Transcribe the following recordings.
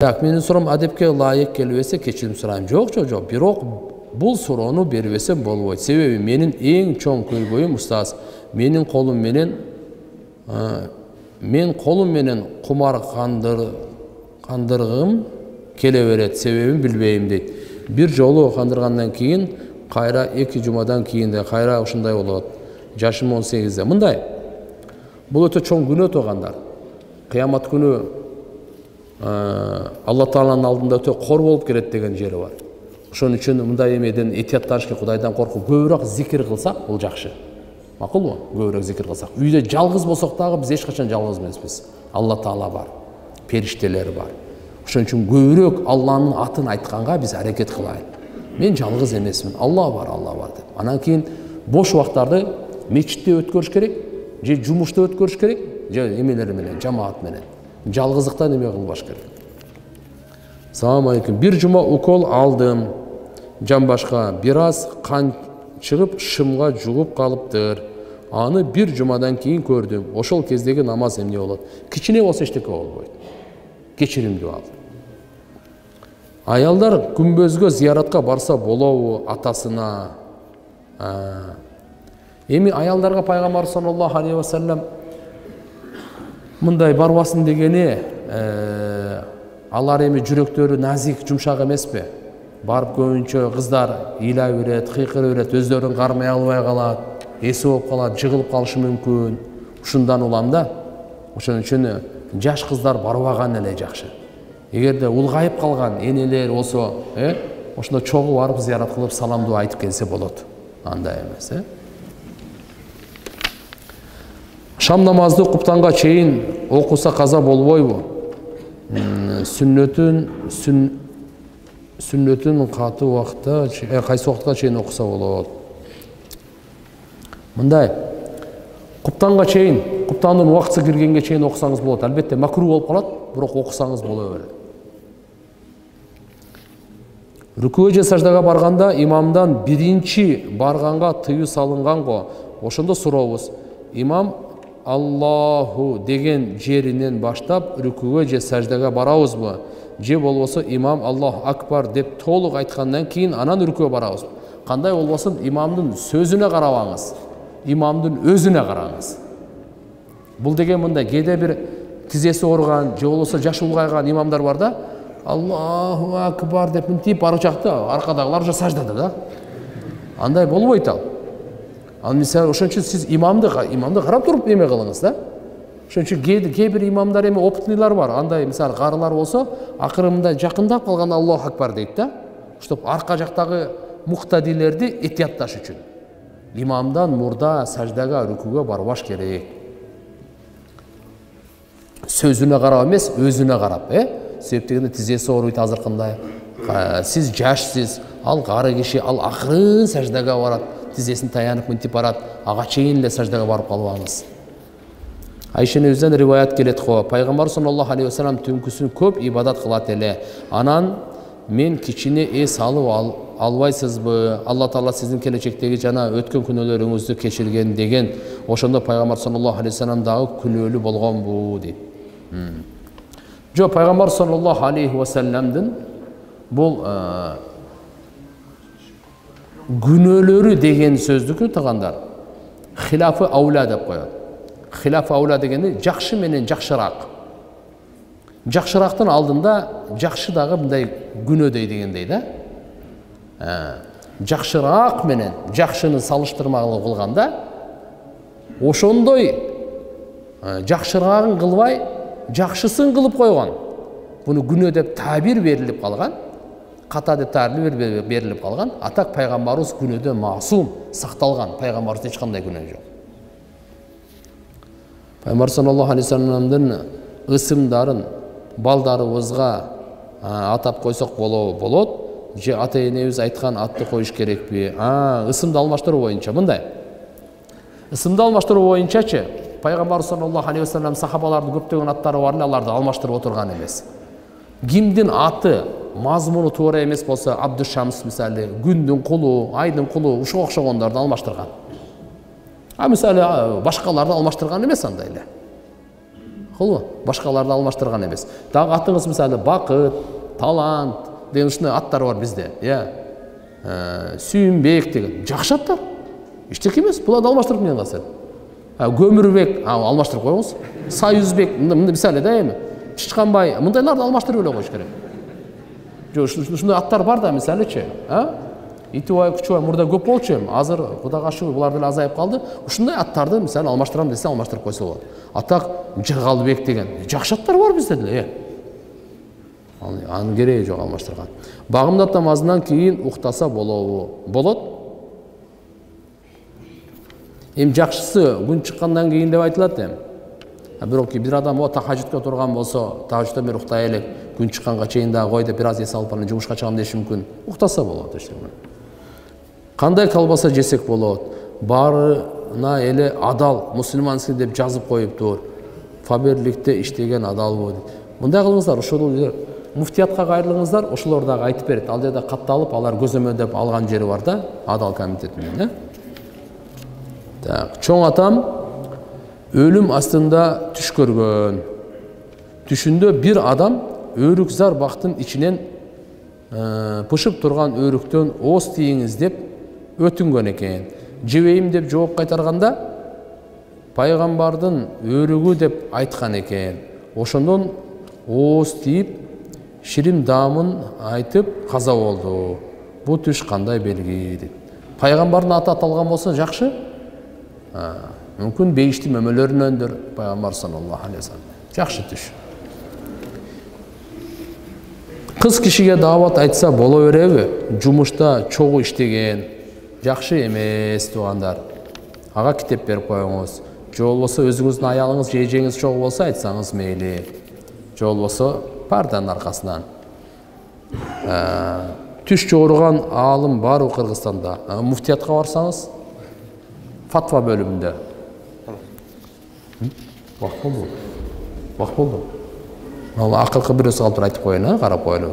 Так, менин сурам адепке ылайык келбесе кечирим сурайм. Жок, бирок бул суроону бербесем болбойт. Себеби менин эң чоң көйгөйүм устаз, менин колум менен кумар кандыргым келе берет, себебин билбейм дейт. Бир жолу кандыргандан кийин кайра 2 жумадан кийин да кайра ушундай болот. Жашым 18-де. Мындай. Бул өтө чоң күнөө туугандар. Кыямат күнү Алла Тааланын алдында өтө кор болуп келет деген жери бар. Ошон үчүн мындай эмеден этиятташ ки Кудайдан коркуп көбүрөөк зикир кылсак, бул жакшы. Макулбу? Көбүрөөк зикир кылсак. Үйдө жалгыз болсок дагы биз эч качан жалгыз эмеспиз. Алла Таала бар, периштелер бар. Ошон үчүн көбүрөөк Алланын атын айтканга биз аракет кылайлы. Мен жалгыз эмесмин, Алла бар деп. Анан кийин бош убактарды мечитте өткөрүш керек, же жумушта өткөрүш керек, же эмелер менен, жамаат менен. Жалгыздыктан эме кылбаш керек. Салам алейкум. Бир жума укол алдым. Жамбашка бир аз кан чыгып, шымга жугуп калыптыр. Аны бир жумадан кийин көрдүм. Ошол кездеги намаз эмне болот? Кичине болсо эчтеке болбойт. Кечиримдүү ал. Аялдар күмбөзгө зияратка барса болобу атасына? Эми аялдарга пайгамбар саллаллаху алейхи ва саллям мындай барбасын дегени, алар эми жүрөктөрү назик, жумшак эмеспи? Барып көбүнчө кыздар ыйлай берет, кыйкырып берет, өздөрүн кармай албай калат, эси болуп калат, жыгылып калышы мүмкүн. Ушундан улам да. Ошон үчүн жаш кыздар барбаган эле жакшы. Эгерде улгайып калган энелер болсо, ошондо чогуу барып зыярат кылып саламдуу айтып келсе болот. Андай эмес, Шам намазды куптанга чейин окуса каза болбойбу? Сүннөтүн каты убакытта, кайсы убакытка чейин окуса болот? Мындай, куптанга чейин, куптандын убакыты киргенге чейин окусаңыз болот. Албетте макру болуп калат, бирок окусаңыз боло берет. Рүкүгө же саждага барганда имамдан биринчи барганга тыюу салынган го. Ошондо сурообуз. Имам Аллаху деген жеринен баштап рүкүгө же саждага барабызбы? Же болбосо имам Аллаху акбар деп толук айткандан кийин анан рүкүгө барабызбы? Кандай болбосун имамдын сөзүнө карабаңыз. Имамдын өзүнө караңыз. Бул деген мындай кээде бир тизеси ооруган, же болбосо жашы улгайган имамдар бар да, Аллаху акбар деп мынтип барып чакта, аркадагылар уже саждада да. Андай болбойт ал. Ал мисалы ошон үчүн сиз имамды карап туруп эме кылыңыз да. Ошон үчүн кээ бир имамдар эми опытныйлар бар. Андай мисалы карылар болсо, акыры мындай жакындап калганда Аллаху акбар дейт да. Чтоб арка жактагы муктадилерди этиятташ үчүн. Имамдан мурда саждага, рүкүгө барбаш керек. Сөзүнө карап эмес, өзүнө карап, Себептегенде тизеси ооруйт азыркындай. Сиз жашсыз, ал кары киши, ал акырын саждага барат. Тизесин таянып мынтип барат, ага чейин эле саждага барып калбаңыз. Айша энебизден риваят келет го. Пайгамбар саллаллаху алейхи ва саллям түнкүсүн көп ибадат кылат эле. Анан мен кичине эс алып албайсызбы? Алла Таала сиздин келечектеги жана өткөн күнөөлөрүңүздү кечирген деген. Ошондо пайгамбар саллаллаху алейхи ва саллям дагы күнөөлүү болгонбу дейт. Жо пайгамбар саллаллаху алейхи ва саллямдын бул күнөөлөрү деген сөздүкү тагындар хилафы аула деп коет. Хилафы аула дегени жакшы менен жакшыраак. Жакшырактын алдында жакшы дагы мындай күнөөдөй дегендей да. Жакшыраак менен жакшыны салыштырмалуу кылганда ошондой жакшыраагын кылбай жакшысын кылып койгон. Буну күнөө деп табир берилип калган. Ката деп табир берилип калган. Атак пайгамбарыбыз күнөөдөн маасум, сакталган. Пайгамбарыбызда эч кандай күнөө жок. Пайгамбар саллаллаху алейхи ва салламдын ысымдарын балдарыбызга атап койсок болот. Же ата-энебиз айткан атты коюш керекпи? Ысымды алмаштыруу боюнча мындай. Ысымды алмаштыруу боюнчачы Пайгамбар саллаллаху алейхи ва саллям сахабалардын көптөгөн аттары бар эле, аларды алмаштырып отурган эмес. Кимдин аты мазмуну туура эмес болсо, Абдушамс мисалы, күндүн кулу, айдын кулу, ушуга окшогондорду алмаштырган. Мисалы башкаларды алмаштырган эмес андай эле. макулбу? Башкаларды алмаштырган эмес. Дагы атыңыз мисалы Бакыт, Талант деген ушундай аттар бар бизде, Сүйүнбек деген жакшы аттар. Эчтеке эмес, буларды алмаштырып эмне кыласыз? Көмүрбек, алмаштырып коюңуз. Союзбек, мисалы да эми. Чычканбай, мындайларды алмаштырып эле коюш керек. Ушундай аттар бар да, мисалычы, Итибай, Күчүбай мурда көп болчу эми. Азыр Кудайга шүгүр булар деле азайып калды. Ушундай аттарды мисалы алмаштырам десе алмаштырып койсо болот. Атак Жыргалбек деген жакшы аттар бар бизде деле. Анын кереги жок алмаштырган. Багымдат намазынан кийин уктаса болот. Эми жакшысы күн чыккандан кийин деп айтылат эми. Бирок бир адам тахажжудка турган болсо, тахажжудтан бери уктай элек, күн чыкканга чейин дагы кой деп бир аз эс алып анан жумушка чыгам деши мүмкүн. Уктаса болот эч. Кандай колбаса жесек болот? Барына эле адал, мусулманский деп жазып коюптур. Фаберликте иштеген адалбы. Мындай кылыңыздар, ошол муфтиятка кайрылыңыздар, ошолор дагы айтып берет. Ал жерде катталып, алар көзөмөлдөп алган жери бар да, адал комитетинен, Так, чоң атам өлүм астында түш көргөн. Түшүндө бир адам өрүкзар бактын ичинен пышып турган өрүктөн ооз тийиңиз деп өтүнгөн экен. Жебейим деп жооп кайтарганда пайгамбардын өрүгү деп айткан экен. Ошондон ооз тийип, ширим даамын айтып каза болду. Бу түш кандай белги деп. Пайгамбардын аты аталган болсо жакшы. Мүмкүн бейишти мөмөлөрүнөндүр пайгамбар саллаллаху алейхи вассалам. Жакшы түш. Кыз кишиге даават айтса боло береби? Жумушта чогуу иштеген, жакшы эмес туугандар. Ага китеп берип коюңуз. Же болбосо өзүңүздүн аялыңыз же эжеңиз чогуу болсо айтсаңыз мейли. Же болбосо парданын аркасынан. Түш жооруган аалым бар Кыргызстанда. Муфтиятка барсаңыз, фатва бөлүмүндө. Вак болду. Ал акыркы бирөөсү калып айтып коеюн, карап коелу.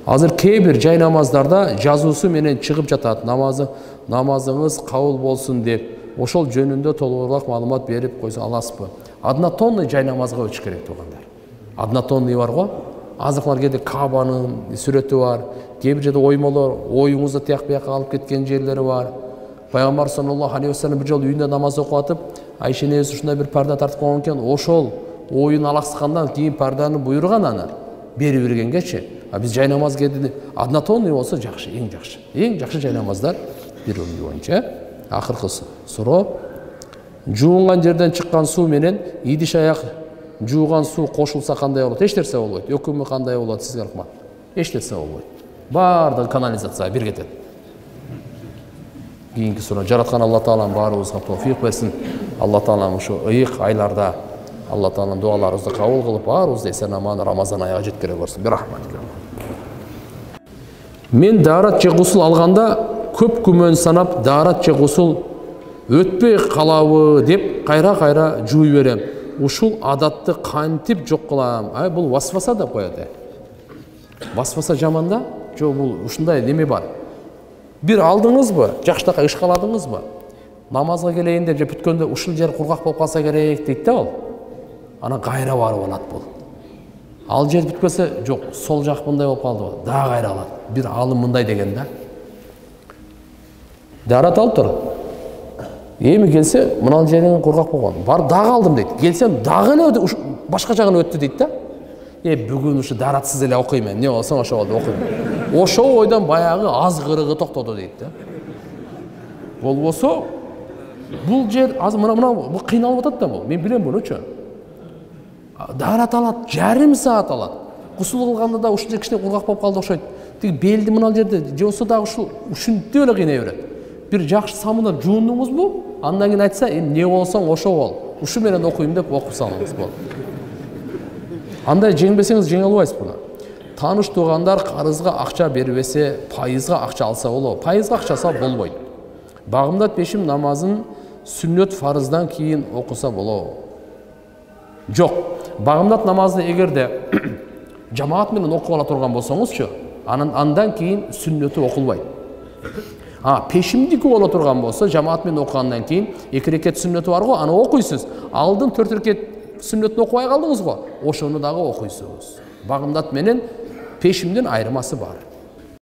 Азыр кээ бир жай намаздарда жазуусу менен чыгып жатат. Намазыңыз кабыл болсун деп, ошол жөнүндө толугураак маалымат берип койсо аласызбы? Однотонный жай намазга өтүш керек туугандар. Однотонный бар го. Азыркылар кээде Кабанын сүрөтү бар. Кээ бир жерде оймолор, оюңузду тияк бияка алып кеткен жерлери бар. Пайгамбар саллаллаху алейхи вассалам бир жолу үйүндө намаз окуп атып, Айша энебиз ушундай бир парда тартып койгон экен. Ошол оюн алаксыкандан кийин парданы буйруган аны берип бергенгечи. Биз жай намаз кээде однотонный болсо жакшы, эң жакшы. Эң жакшы жай намаздар бир өмүр боюнча. Акыркы суроо. Жуунган жерден чыккан суу менен идиш аяк жууган суу кошулса кандай болот? Эч нерсе болбойт. Өкүмү кандай болот сизге рахмат? Эч нерсе болбойт. Бардыгы канализацияга бир кетет. Кийинки суроо. Жараткан Алла Таалам баарыбызга товфик берсин. Алла Таалам ушу ыйык айларда Алла Таалам дуаларыбызды кабыл кылып, баарыбызды эсен-аман Рамазан айыга жеткире көрсүн. Бирахмат. Мен даарат же гусул алганда көп күмөн санап, даарат же гусул өтпөй калабы деп кайра жууй берем. Ушул адатты кантип жок кылам? Бул васваса деп коет. Васваса жаман да? Жок, бул ушундай неме бар. Бир алдыңызбы, жакшыраак ышкаладыңызбы? Намазга келейин деп же бүткөндө ушул жер кургак болуп калса керек дейт да ол. Анан кайра барып алат бул. Ал жер бүткөсө, жок, сол жак мындай болуп калды. Дагы кайра алат. Бир алым мындай деген да. Даарат алып тур. Эми келсе, мына жерин кургак болгон. Бар дагы алдым дейт. Келсем дагы эле башка жагына өттү дейт да. Бүгүн ушу дааратсыз эле окуйм мен. Не болсо ошо болду окуйм. Ошол ойдон баягы азгырыгы токтоду дейт да. Болбосо бул жер азыр мына бул кыйналып атат да бул. Мен билем мунучу. Даарат алат, жарым саат алат. Гусул кылганда да ушунча кичине кургак болуп калды окшойт. Тиги белди мына жерде же болсо дагы ушинтип эле кыйнай берет. Бир жакшы самынап жуундуңузбу? Андан кийин айтса, эмне болсоң ошо бол. Ушу менен окуйм деп окуп салыңыз болот. Андай жеңбесеңиз жеңе албайсыз буну. Тааныш туугандар карызга акча бербесе, пайызга акча алса болобу? Пайызга акча алса болбойт. Багымдат пешим намазын сүннөт фарыздан кийин окуса болобу? Жок. Багымдат намазды эгерде жамаат менен окуп ала турган болсоңузчу, андан кийин сүннөтү окулбайт. Пешимдики боло турган болсо, жамаат менен окугандан кийин 2 рекет сүннөтү бар го, аны окуйсуз. Алдын 4 рекет сүннөтүн окубай калдыңыз го, ошону дагы окуйсуз. Багымдат менен пешимдин айырмасы бар.